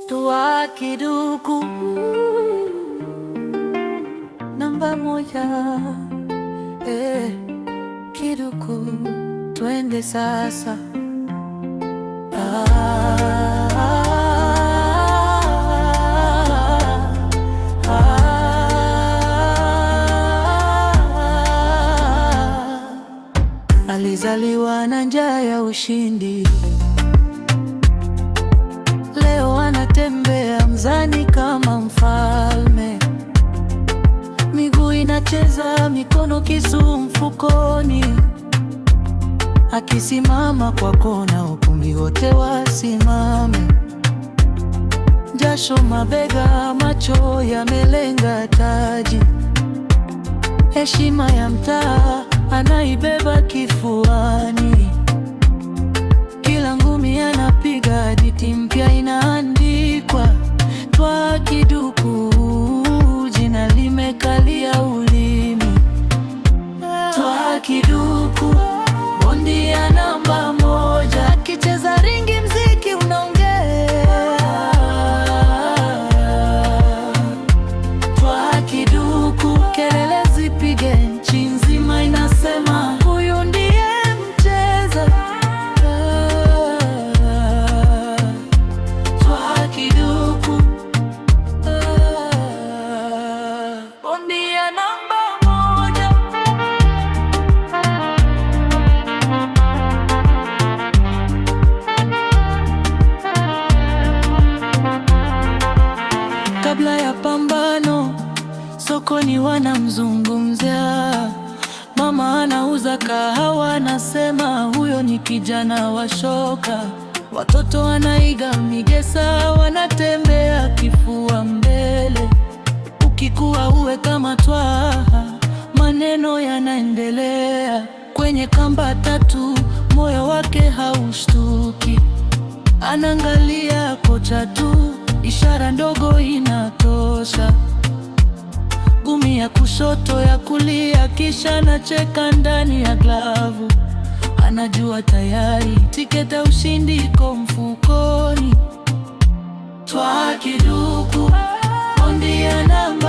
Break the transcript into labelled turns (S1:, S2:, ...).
S1: Twa Kiduku namba moja. Kiduku, twende sasa. Alizaliwa na njaa ya ushindi, leo anatembea mzani kama mfalme. Miguu inacheza, mikono kisu mfukoni. Akisimama kwa kona, ukumbi wote wasimame. Jasho mabega, macho yamelenga taji. Heshima ya mtaa anaibeba kifuani. Kila ngumi anapiga, hadithi mpya inaandikwa. Twa Kiduku, jina limekalia ulimi. Twa Kiduku, bondia namba moja. Akicheza ringi, mziki unaongea. Twa Kiduku, kelele zipige, nchi nzima inasema huyu ndiye mcheza. Twa Kiduku, bondia namba moja. Kabla ya pambano, sokoni wanamzungumzia. Mama anauza kahawa, anasema huyo ni kijana wa shoka. Watoto wanaiga migesa, wanatembea kifua mbele. Ukikuwa uwe kama Twaha, maneno yanaendelea. Kwenye kamba tatu, moyo wake haushtuki. Anaangalia kocha tu, ishara ndogo inatosha. Ngumi ya kushoto, ya kulia, kisha anacheka ndani ya glavu. Anajua tayari tiketi ya ushindi iko mfukoni. Twa Kiduku, bondia namba